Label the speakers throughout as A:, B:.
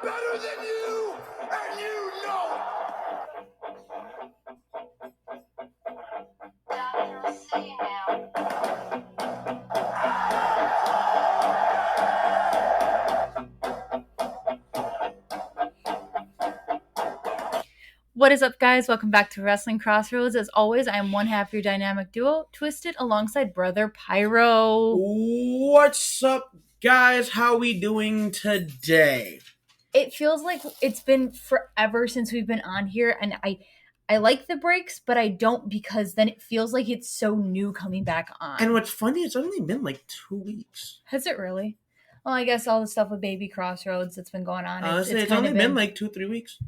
A: better than you, and you know
B: Dr. C now.
C: What is up, guys? Welcome back to Wrestling Crossroads. As always, I am one half your dynamic duo, Twisted, alongside Brother Pyro.
D: What's up, guys? How we doing today?
C: It feels like it's been forever since we've been on here, and I like the breaks, but I don't, because then it feels like it's so new coming back on.
D: And what's funny, it's only been like 2 weeks.
C: Has it really? Well, I guess all the stuff with Baby Crossroads that's been going on.
D: Honestly, it's
C: kinda
D: only been like 2-3 weeks.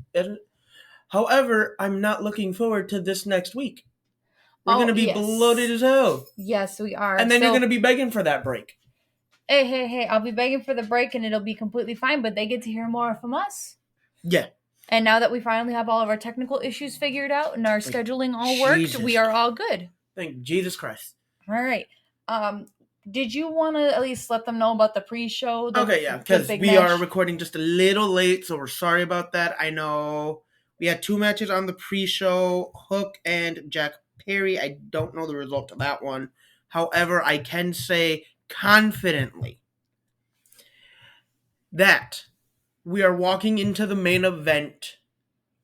D: However, I'm not looking forward to this next week. We're going to be bloated as hell.
C: Yes, we are.
D: And then you're going to be begging for that break.
C: Hey, I'll be begging for the break and it'll be completely fine, but they get to hear more from us.
D: Yeah.
C: And now that we finally have all of our technical issues figured out and our scheduling all worked, we are all good.
D: Thank Jesus Christ.
C: All right. Did you want to at least let them know about the pre-show?
D: Okay, yeah, because we are recording just a little late, so we're sorry about that. I know we had 2 matches on the pre-show, Hook and Jack Perry. I don't know the result of that one. However, I can say confidently that we are walking into the main event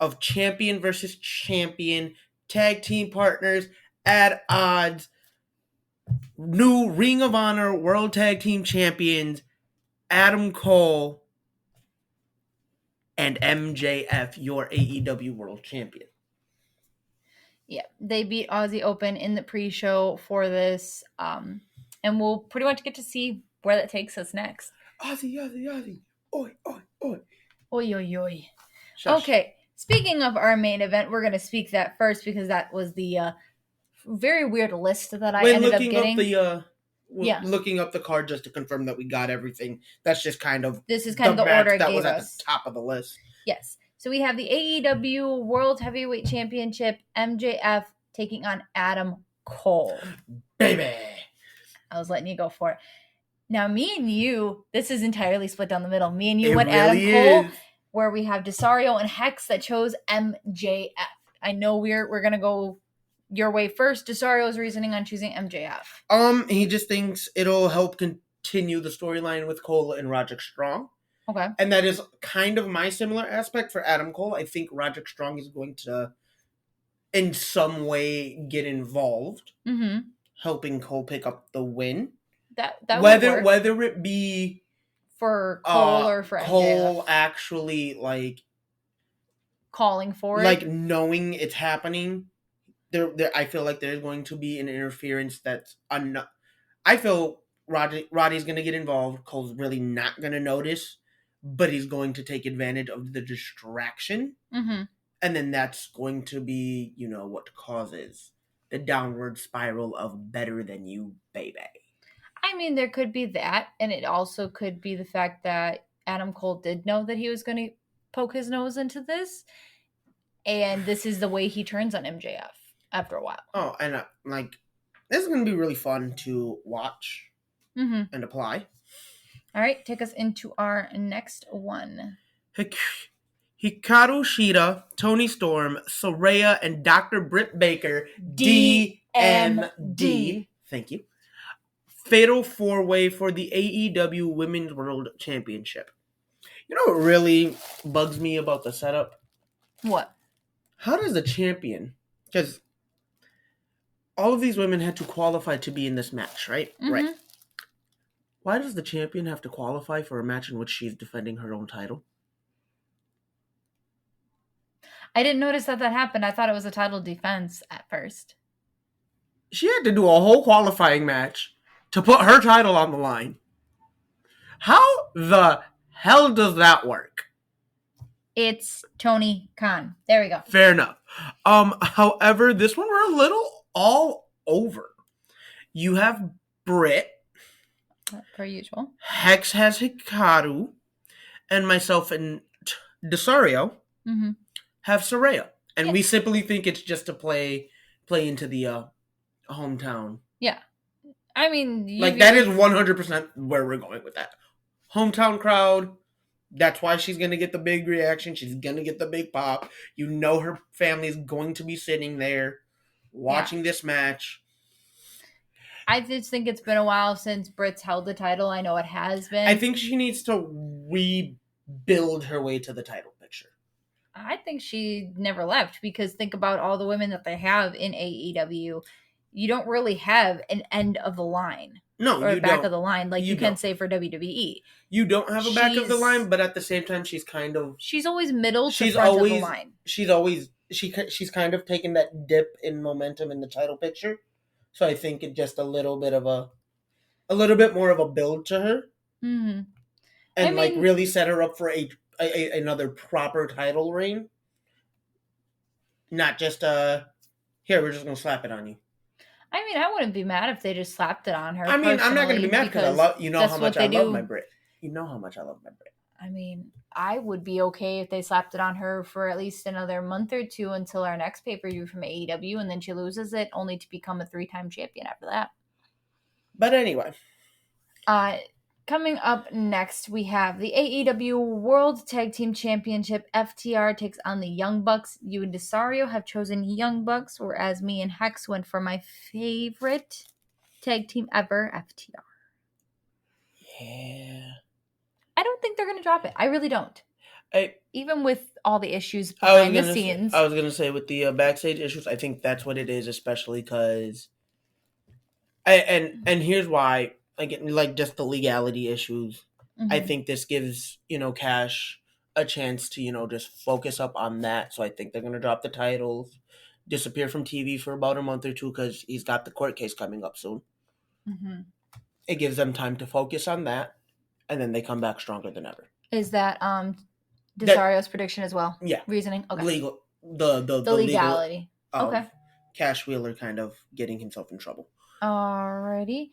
D: of champion versus champion, tag team partners at odds, new Ring of Honor World Tag Team Champions, Adam Cole and MJF, your AEW World Champion.
C: Yeah, they beat Aussie Open in the pre-show for this, and we'll pretty much get to see where that takes us next.
D: Aussie. Oi.
C: Oi.
D: Shush.
C: Okay, speaking of our main event, we're going to speak that first because that was the very weird list that I ended up getting.
D: Looking up the card just to confirm that we got everything. That's just kind of
C: the order
D: that
C: gave
D: was at
C: us.
D: the top of the list.
C: Yes. So we have the AEW World Heavyweight Championship, MJF taking on Adam Cole.
D: Baby.
C: I was letting you go for it. Now, me and you, this is entirely split down the middle. Me and you went Adam Cole, where we have Desario and Hex that chose MJF. I know we're going to go your way first. Desario's reasoning on choosing MJF.
D: He just thinks it'll help continue the storyline with Cole and Roderick Strong.
C: Okay.
D: And that is kind of my similar aspect for Adam Cole. I think Roderick Strong is going to, in some way, get involved, helping Cole pick up the win.
C: That
D: whether it be
C: for Cole or for MJF.
D: Cole actually
C: calling for it,
D: knowing it's happening. I feel like there's going to be an interference that's I feel Roddy's going to get involved. Cole's really not going to notice, but he's going to take advantage of the distraction.
C: Mm-hmm.
D: And then that's going to be, what causes the downward spiral of better than you, baby.
C: I mean, there could be that, and it also could be the fact that Adam Cole did know that he was going to poke his nose into this, and this is the way he turns on MJF after a while.
D: Oh, and this is going to be really fun to watch and apply.
C: All right, take us into our next one.
D: Hikaru Shida, Tony Storm, Saraya, and Dr. Britt Baker, DMD. Thank you. Fatal 4-way for the AEW Women's World Championship. You know what really bugs me about the setup?
C: What?
D: How does the champion... Because all of these women had to qualify to be in this match, right?
C: Mm-hmm.
D: Right. Why does the champion have to qualify for a match in which she's defending her own title?
C: I didn't notice that happened. I thought it was a title defense at first.
D: She had to do a whole qualifying match to put her title on the line. How the hell does that work?
C: It's Tony Khan. There we go.
D: Fair enough. However, this one we're a little all over. You have Britt.
C: Per usual.
D: Hex has Hikaru. And myself and Desario have Saraya. And we simply think it's just to play into the hometown.
C: Yeah. I mean...
D: that is 100% where we're going with that. Hometown crowd, That's why she's going to get the big reaction. She's going to get the big pop. You know her family is going to be sitting there watching this match.
C: I just think it's been a while since Britt's held the title. I know it has been.
D: I think she needs to rebuild her way to the title picture.
C: I think she never left, because think about all the women that they have in AEW. You don't really have an end of the line.
D: No,
C: or
D: you
C: back
D: don't.
C: of the line like you can
D: don't.
C: say for WWE.
D: You don't have a back of the line, but at the same time, she's kind of...
C: She's always middle to front of the line.
D: She's kind of taken that dip in momentum in the title picture. So I think it just a little bit more of a build to her.
C: Mm-hmm.
D: And really set her up for another proper title reign. Not just, here, we're just going to slap it on you.
C: I mean, I wouldn't be mad if they just slapped it on her.
D: I mean, I'm not going to be mad because I love, how much I love my Brit. You know how much I love my Brit.
C: I mean, I would be okay if they slapped it on her for at least another month or two until our next pay-per-view from AEW, and then she loses it only to become a 3-time champion after that.
D: But anyway.
C: Coming up next, we have the AEW World Tag Team Championship. FTR takes on the Young Bucks. You and Desario have chosen Young Bucks, whereas me and Hex went for my favorite tag team ever, FTR.
D: Yeah.
C: I don't think they're going to drop it. I really don't. Even with all the issues
D: behind
C: the scenes.
D: I was going to say with the backstage issues, I think that's what it is, especially because... And here's why... Again, like just the legality issues. Mm-hmm. I think this gives, Cash a chance to, just focus up on that. So I think they're going to drop the titles, disappear from TV for about a month or two because he's got the court case coming up soon. Mm-hmm. It gives them time to focus on that, and then they come back stronger than ever.
C: Is that Desario's prediction as well?
D: Yeah.
C: Reasoning? Okay.
D: Legal. The
C: legality. Okay.
D: Cash Wheeler kind of getting himself in trouble.
C: Alrighty.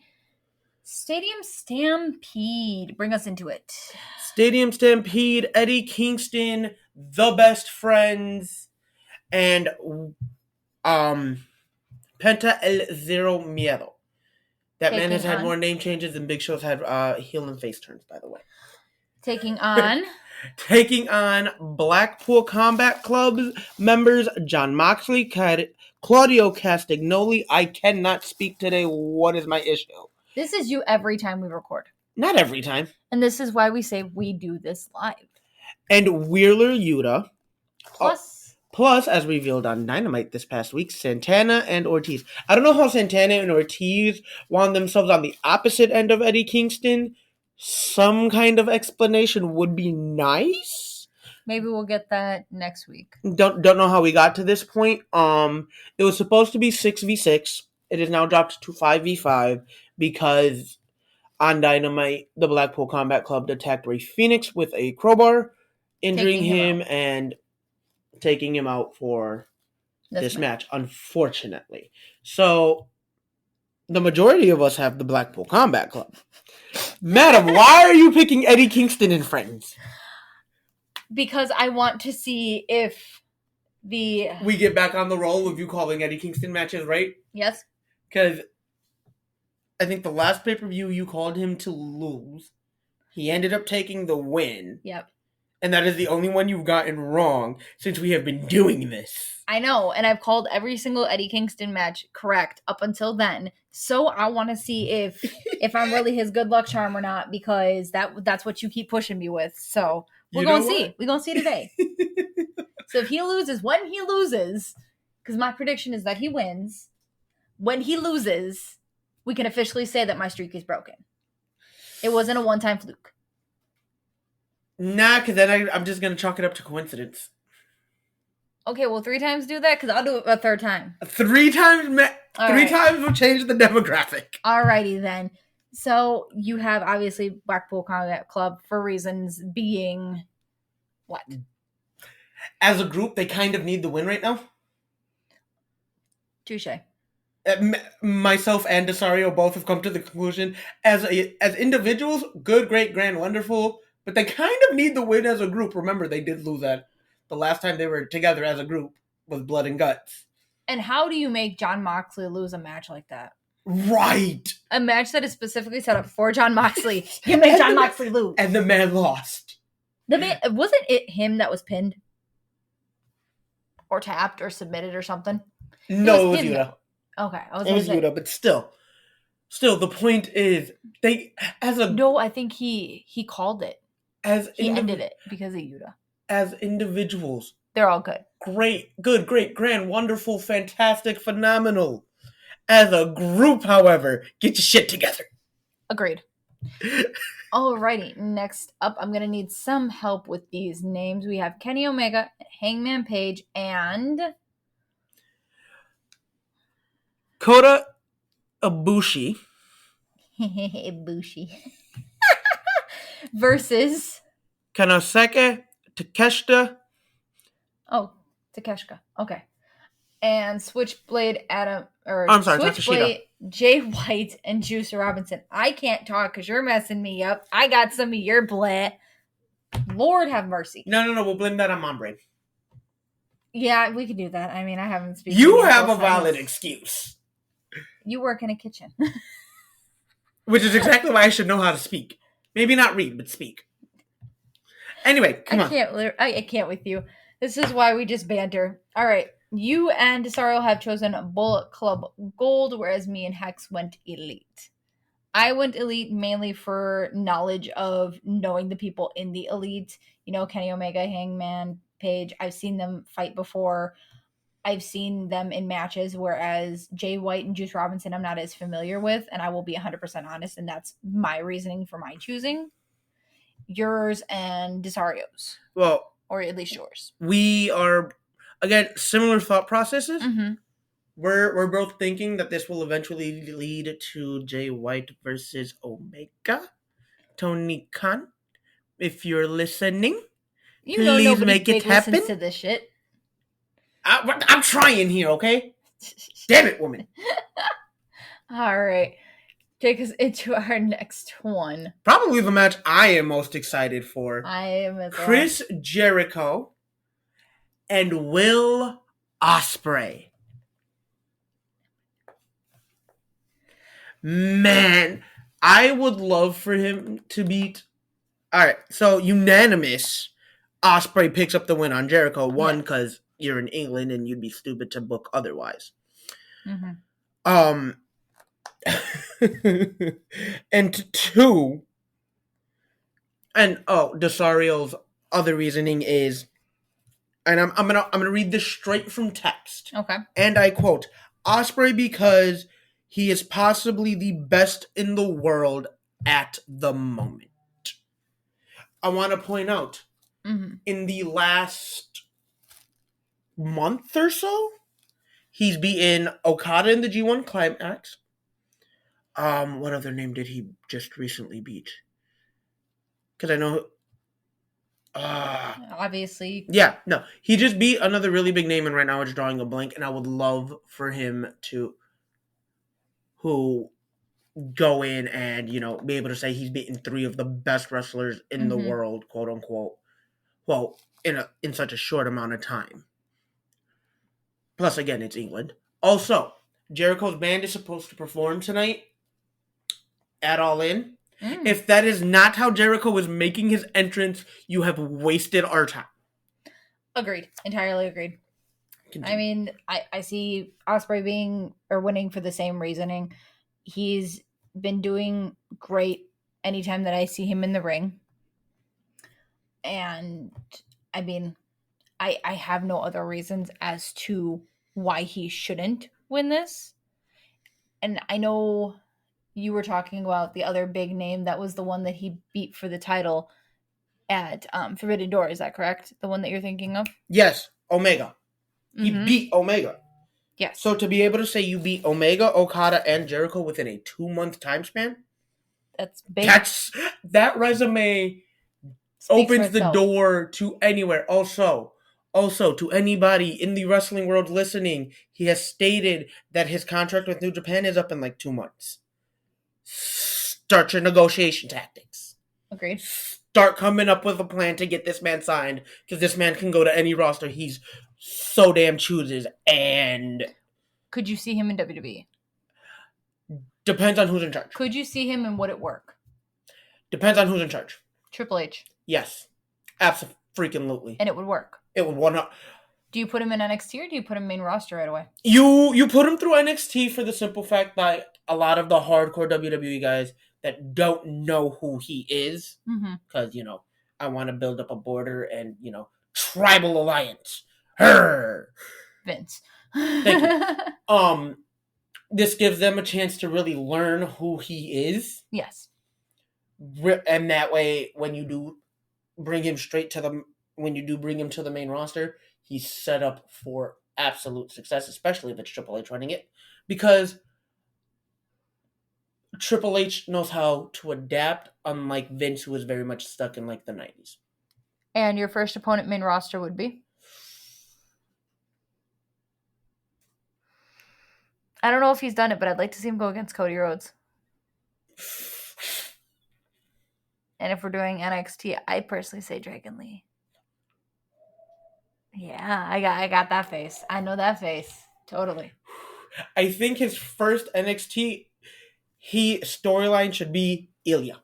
C: Stadium Stampede. Bring us into it.
D: Stadium Stampede, Eddie Kingston, The Best Friends, and Penta El Zero Miedo. That man has had more name changes than Big Show's had heel and face turns, by the way.
C: Taking on
D: Blackpool Combat Club members John Moxley, Claudio Castagnoli. I cannot speak today. What is my issue?
C: This is you every time we record.
D: Not every time.
C: And this is why we say we do this live.
D: And Wheeler Yuta.
C: Plus,
D: as revealed on Dynamite this past week, Santana and Ortiz. I don't know how Santana and Ortiz wound themselves on the opposite end of Eddie Kingston. Some kind of explanation would be nice.
C: Maybe we'll get that next week.
D: Don't know how we got to this point. It was supposed to be 6v6. It is now dropped to 5v5 because on Dynamite, the Blackpool Combat Club attacked Rey Fenix with a crowbar, injuring him and taking him out for this match, unfortunately. So, the majority of us have the Blackpool Combat Club. Madam, why are you picking Eddie Kingston and friends?
C: Because I want to see if we
D: get back on the roll of you calling Eddie Kingston matches, right?
C: Yes.
D: Because I think the last pay-per-view you called him to lose. He ended up taking the win.
C: Yep.
D: And that is the only one you've gotten wrong since we have been doing this.
C: I know, and I've called every single Eddie Kingston match correct up until then. So I want to see if I'm really his good luck charm or not, because that's what you keep pushing me with. So we're going to see. We're going to see today. So if he loses, when he loses, because my prediction is that he wins, when he loses, we can officially say that my streak is broken. It wasn't a one-time fluke.
D: Nah, because then I'm just going to chalk it up to coincidence.
C: Okay, well, 3 times do that, because I'll do it a third time.
D: 3 times? Three times will change the demographic.
C: Alrighty, then. So, you have, obviously, Blackpool Combat Club for reasons being... what?
D: As a group, they kind of need the win right now.
C: Touche.
D: Myself and Desario both have come to the conclusion, as individuals, good, great, grand, wonderful, but they kind of need the win as a group. Remember, they did lose that the last time they were together as a group with blood and guts.
C: And how do you make John Moxley lose a match like that?
D: Right.
C: A match that is specifically set up for John Moxley. You make John Moxley lose.
D: And the man lost.
C: Wasn't it him that was pinned? Or tapped or submitted or something?
D: No, it was
C: him,
D: Yuta.
C: though. Okay, I was
D: It was Yuta, but still, the point is
C: No, I think he called it. He ended it because of Yuta.
D: As individuals,
C: they're all good.
D: Great, grand, wonderful, fantastic, phenomenal. As a group, however, get your shit together.
C: Agreed. Alrighty, next up, I'm going to need some help with these names. We have Kenny Omega, Hangman Page, and
D: Kota Ibushi.
C: Ibushi. Versus
D: Konosuke Takeshita.
C: Oh, Takeshita. Okay. And Switchblade Adam,
D: Takeshita.
C: Jay White and Juice Robinson. I can't talk because you're messing me up. I got some of your blah. Lord have mercy.
D: No. We'll blame that on Mom Brain.
C: Yeah, we can do that. I mean, I haven't spoken.
D: You have a valid excuse.
C: You work in a kitchen.
D: Which is exactly why I should know how to speak. Maybe not read, but speak. Anyway, come on.
C: I can't with you. This is why we just banter. All right. You and Desario have chosen Bullet Club Gold, whereas me and Hex went Elite. I went Elite mainly for knowledge of knowing the people in the Elite. You know, Kenny Omega, Hangman Page. I've seen them fight before. I've seen them in matches, whereas Jay White and Juice Robinson I'm not as familiar with, and I will be 100% honest, and that's my reasoning for my choosing. Yours and Desario's.
D: Well,
C: or at least yours.
D: We are, again, similar thought processes.
C: Mm-hmm.
D: We're both thinking that this will eventually lead to Jay White versus Omega. Tony Khan, if you're listening, please make it happen.
C: Listens to this shit.
D: I'm trying here, okay? Damn it, woman.
C: All right. Take us into our next one.
D: Probably the match I am most excited for.
C: I am as well.
D: Chris Jericho and Will Ospreay. Man, I would love for him to beat... Alright, so unanimous. Ospreay picks up the win on Jericho. One, because you're in England and you'd be stupid to book otherwise.
C: Mm-hmm.
D: And two, and Desario's other reasoning is, and I'm gonna read this straight from text.
C: Okay.
D: And I quote, Ospreay because he is possibly the best in the world at the moment. I want to point out, in the last month or so, he's beaten Okada in the G1 Climax. What other name did he just recently beat? Because I know...
C: obviously.
D: Yeah, no. He just beat another really big name, and right now it's drawing a blank, and I would love for him to go in and, be able to say he's beaten 3 of the best wrestlers in the world, quote unquote. Well, in such a short amount of time. Plus, again, it's England. Also, Jericho's band is supposed to perform tonight at All In. If that is not how Jericho is making his entrance, you have wasted our time.
C: Agreed. Entirely agreed. Continue. I mean, I see Ospreay winning for the same reasoning. He's been doing great anytime that I see him in the ring. And, I mean, I have no other reasons as to why he shouldn't win this. And I know you were talking about the other big name that was the one that he beat for the title at Forbidden Door. Is that correct? The one that you're thinking of?
D: Yes, Omega. He beat Omega.
C: Yes.
D: So to be able to say you beat Omega, Okada, and Jericho within a 2-month time span,
C: that's big.
D: That resume opens the door to anywhere. Also, to anybody in the wrestling world listening, he has stated that his contract with New Japan is up in like 2 months. Start your negotiation tactics.
C: Agreed.
D: Start coming up with a plan to get this man signed, because this man can go to any roster he's so damn chooses. And
C: could you see him in WWE?
D: Depends on who's in charge.
C: Could you see him and would it work?
D: Depends on who's in charge.
C: Triple H.
D: Yes. Absolutely.
C: And it would work.
D: It would 100.
C: Do you put him in NXT or do you put him main roster right away?
D: You put him through NXT for the simple fact that a lot of the hardcore WWE guys that don't know who he is, because, I want to build up a border and, tribal alliance.
C: Vince.
D: Thank you. This gives them a chance to really learn who he is.
C: Yes.
D: And that way, when you do bring him to the main roster, he's set up for absolute success, especially if it's Triple H running it, because Triple H knows how to adapt, unlike Vince, who was very much stuck in like the 90s.
C: And your first opponent main roster would be? I don't know if he's done it, but I'd like to see him go against Cody Rhodes. And if we're doing NXT, I personally say Dragon Lee. Yeah, I got that face. I know that face. Totally.
D: I think his first NXT storyline should be Ilya.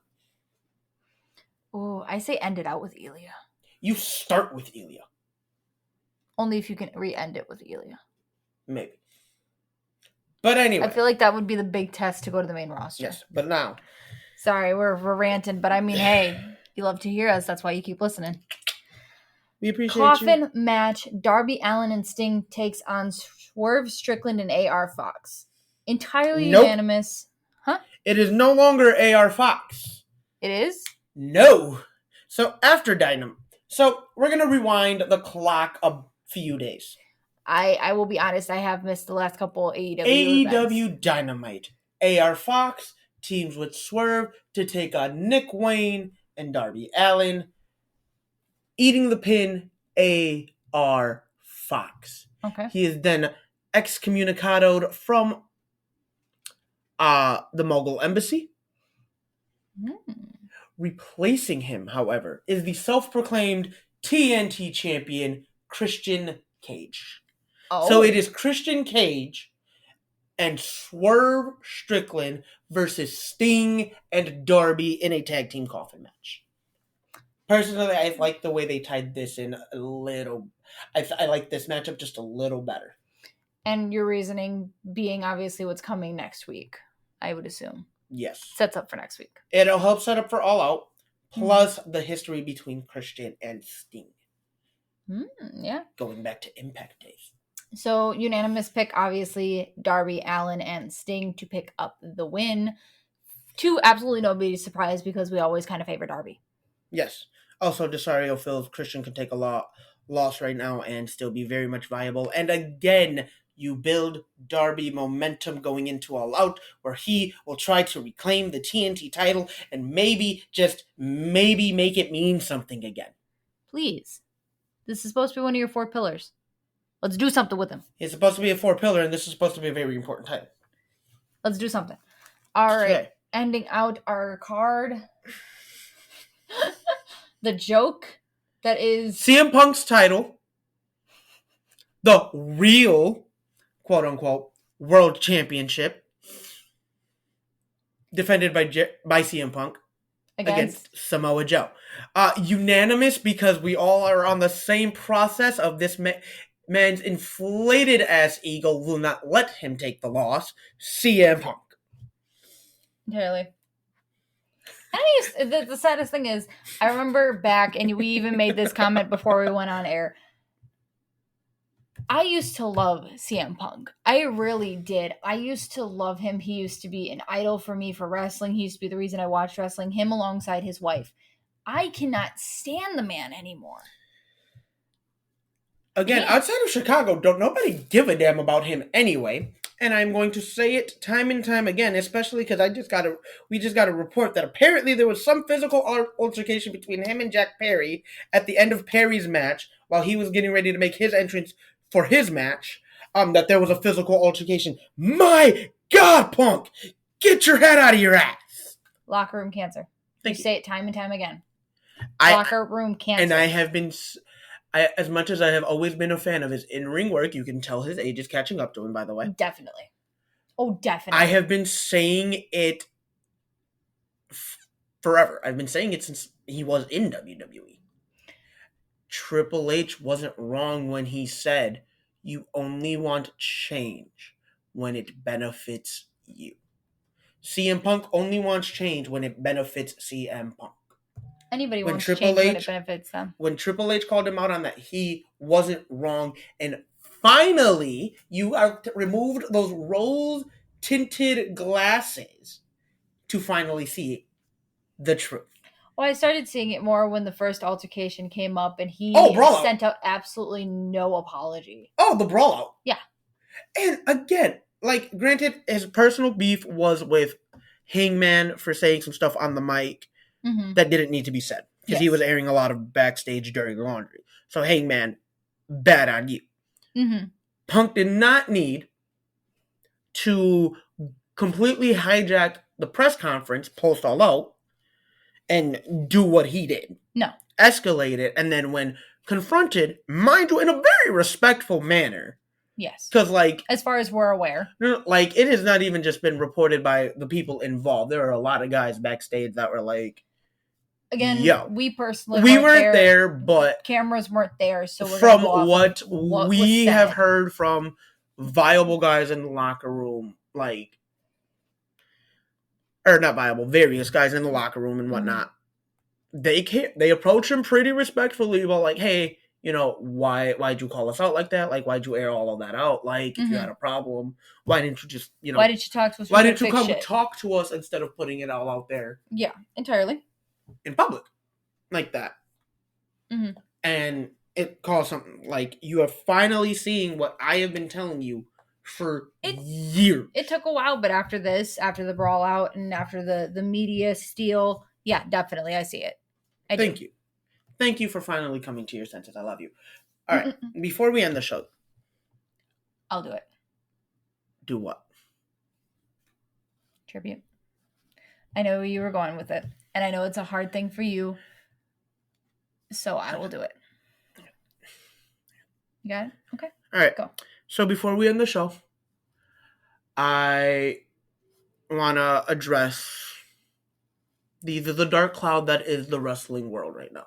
C: Oh, I say end it out with Ilya.
D: You start with Ilya.
C: Only if you can re-end it with Ilya.
D: Maybe. But anyway.
C: I feel like that would be the big test to go to the main roster.
D: Yes, but now.
C: Sorry, we're ranting, but I mean, hey, you love to hear us. That's why you keep listening.
D: We appreciate
C: Coffin match. Darby Allin and Sting takes on Swerve Strickland and AR Fox. Entirely unanimous. Huh?
D: It is no longer AR Fox.
C: It is?
D: No. So after Dynamite. So we're going to rewind the clock a few days.
C: I will be honest, I have missed the last couple AEW
D: events. Dynamite. AR Fox teams with Swerve to take on Nick Wayne and Darby Allin. Eating the pin, AR Fox.
C: Okay.
D: He is then excommunicated from the Mogul Embassy. Replacing him, however, is the self-proclaimed TNT champion, Christian Cage.
C: Oh.
D: So it is Christian Cage and Swerve Strickland versus Sting and Darby in a tag team coffin match. Personally, I like the way they tied this in a little. I like this matchup just a little better.
C: And your reasoning being obviously what's coming next week, I would assume.
D: Yes.
C: Sets up for next week.
D: It'll help set up for All Out, plus the history between Christian and Sting.
C: Yeah.
D: Going back to Impact days.
C: So, unanimous pick, obviously, Darby Allin and Sting to pick up the win. To absolutely nobody's surprise, because we always kind of favor Darby.
D: Yes. Also, Desario feels Christian can take a loss right now and still be very much viable. And again, you build Darby momentum going into All Out, where he will try to reclaim the TNT title and maybe, just maybe, make it mean something again.
C: Please. This is supposed to be one of your 4 pillars. Let's do something with him.
D: It's supposed to be a 4 pillar, and this is supposed to be a very important title.
C: Let's do something. All right. Ending out our card. The joke that is
D: CM Punk's title. The real, quote-unquote, world championship. Defended by CM Punk. Against Samoa Joe. Unanimous, because we all are on the same process of this man's inflated ass ego will not let him take the loss. CM Punk.
C: Entirely. And the saddest thing is, I remember back, and we even made this comment before we went on air. I used to love CM Punk. I really did. I used to love him. He used to be an idol for me for wrestling. He used to be the reason I watched wrestling, him alongside his wife. I cannot stand the man anymore.
D: Again, outside of Chicago, don't nobody give a damn about him anyway. And I'm going to say it time and time again, especially because we just got a report that apparently there was some physical altercation between him and Jack Perry at the end of Perry's match while he was getting ready to make his entrance for his match. That there was a physical altercation. My God, Punk! Get your head out of your ass!
C: Locker room cancer.
D: Thank you.
C: Say it time and time again. Locker room cancer.
D: And I have been... as much as I have always been a fan of his in-ring work, you can tell his age is catching up to him, by the way.
C: Definitely. Oh, definitely.
D: I have been saying it forever. I've been saying it since he was in WWE. Triple H wasn't wrong when he said you only want change when it benefits you. CM Punk only wants change when it benefits CM Punk.
C: Anybody
D: When
C: wants
D: Triple
C: change when it
D: H-
C: benefits them.
D: When Triple H called him out on that, he wasn't wrong. And finally, you have removed those rose-tinted glasses to finally see the truth.
C: Well, I started seeing it more when the first altercation came up and he
D: Brawl
C: sent out absolutely no apology.
D: Oh, the brawl out.
C: Yeah.
D: And again, like, granted, his personal beef was with Hangman for saying some stuff on the mic that didn't need to be said. Because he was airing a lot of backstage dirty laundry. So, Hangman, bad on you. Punk did not need to completely hijack the press conference, post all out, and do what he did.
C: No.
D: Escalate it, and then when confronted, mind you, in a very respectful manner.
C: Yes.
D: Because, like,
C: as far as we're aware,
D: like, it has not even just been reported by the people involved. There are a lot of guys backstage that were like,
C: again,
D: yo,
C: we personally
D: weren't there, but
C: cameras weren't there. So we're
D: from
C: go
D: what we have
C: said.
D: heard from viable guys in the locker room, like, or not viable, various guys in the locker room and whatnot, they approach him pretty respectfully about, like, hey, you know, why'd you call us out like that? Like, why'd you air all of that out? Like, if you had a problem, why didn't you just, you know,
C: why didn't you talk to us?
D: Why didn't you come talk to us instead of putting it all out there?
C: Yeah, entirely.
D: In public. Like that. And it caused something like, you are finally seeing what I have been telling you for years.
C: It took a while, but after this, after the brawl out and after the media steal, yeah, definitely, I see it.
D: Thank you. Thank you for finally coming to your senses. I love you. All right, before we end the show.
C: I'll do it.
D: Do what?
C: Tribute. I know you were going with it, and I know it's a hard thing for you, so I will do it. You got it? Okay.
D: All right.
C: Go.
D: So before we end the show, I want to address the dark cloud that is the wrestling world right now.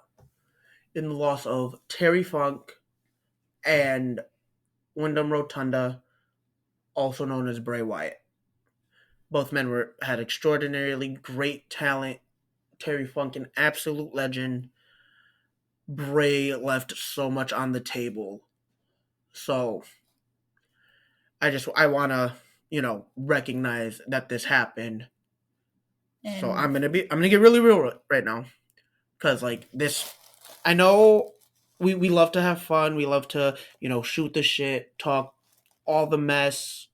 D: In the loss of Terry Funk and Wyndham Rotunda, also known as Bray Wyatt. Both men had extraordinarily great talent. Terry Funk, an absolute legend. Bray left so much on the table. So I want to, you know, recognize that this happened. And so I'm gonna get really real right now, because, like, this, I know we love to have fun. We love to, you know, shoot the shit, talk all the mess,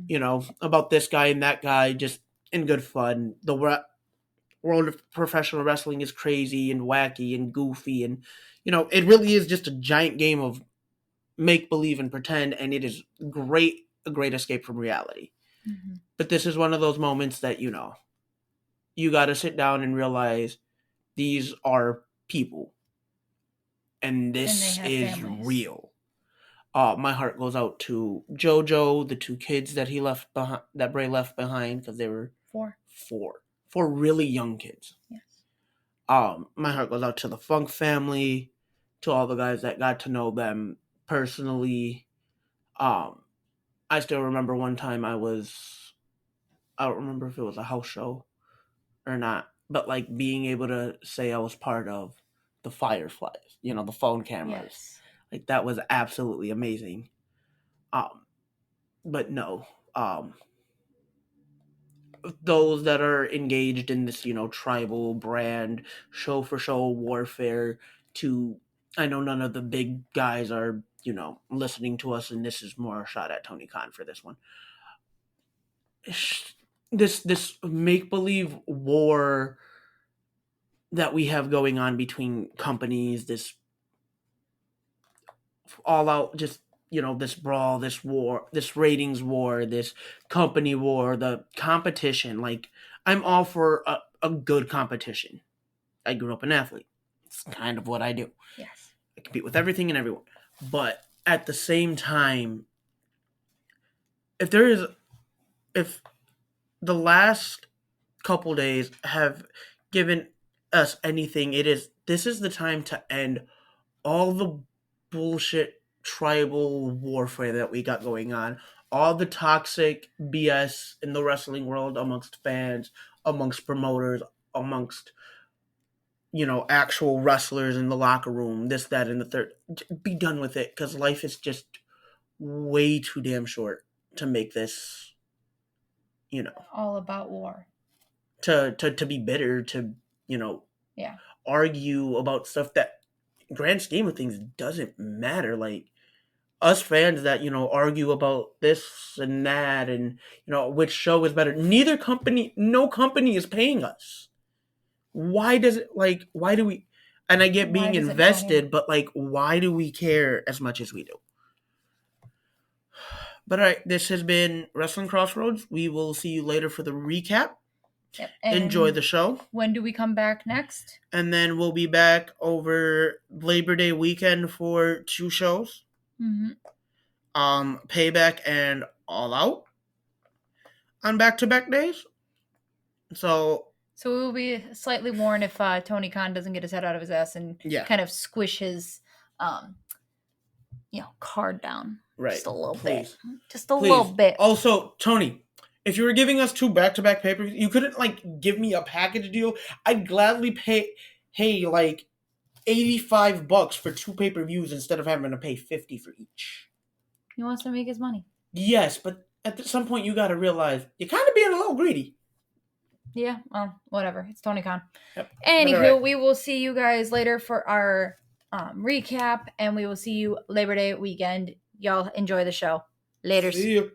D: you know, about this guy and that guy, just in good fun. The world of professional wrestling is crazy and wacky and goofy, and, you know, it really is just a giant game of make believe and pretend, and it is a great escape from reality. But this is one of those moments that, you know, you got to sit down and realize these are people, and this is families. Real. My heart goes out to JoJo, the two kids that he left behind, that Bray left behind, because they were four really young kids.
C: Yes.
D: My heart goes out to the Funk family, to all the guys that got to know them personally. I still remember one time I don't remember if it was a house show or not, but, like, being able to say I was part of the Fireflies, you know, the phone cameras. Yes. Like, that was absolutely amazing. But no, those that are engaged in this, you know, tribal brand, show for show warfare, I know none of the big guys are, you know, listening to us, and this is more a shot at Tony Khan for this one. This make-believe war that we have going on between companies, this all-out, just, you know, this brawl, this war, this ratings war, this company war, the competition. Like, I'm all for a good competition. I grew up an athlete. It's kind of what I do.
C: Yes.
D: I compete with everything and everyone. But at the same time, if the last couple days have given us anything, this is the time to end all the bullshit tribal warfare that we got going on, all the toxic BS in the wrestling world amongst fans, amongst promoters, amongst, actual wrestlers in the locker room, this, that, and the third. Be done with it, because life is just way too damn short to make this,
C: all about war.
D: To be bitter, to,
C: Yeah.
D: argue about stuff that, grand scheme of things, doesn't matter. Like, us fans that, argue about this and that and, which show is better. No company is paying us. Why does it, why do we, and I get being invested, but, why do we care as much as we do? But all right, this has been Wrestling Crossroads. We will see you later for the recap.
C: Yep.
D: Enjoy the show.
C: When do we come back next?
D: And then we'll be back over Labor Day weekend for 2 shows.
C: Mm-hmm.
D: Payback and All Out on back-to-back days. So
C: we'll be slightly warned if Tony Khan doesn't get his head out of his ass and kind of squish his, card down.
D: Right.
C: Just a little bit. Just a little bit.
D: Also, Tony, if you were giving us 2 back-to-back pay-per-views, you couldn't, give me a package deal. I'd gladly pay, $85 for 2 pay-per-views instead of having to pay $50 for each.
C: He wants to make his money.
D: Yes, but at some point you got to realize you're kind of being a little greedy.
C: Yeah, well, whatever. It's Tony Khan.
D: Yep.
C: Anywho, we will see you guys later for our recap, and we will see you Labor Day weekend. Y'all enjoy the show. Later.
D: See you.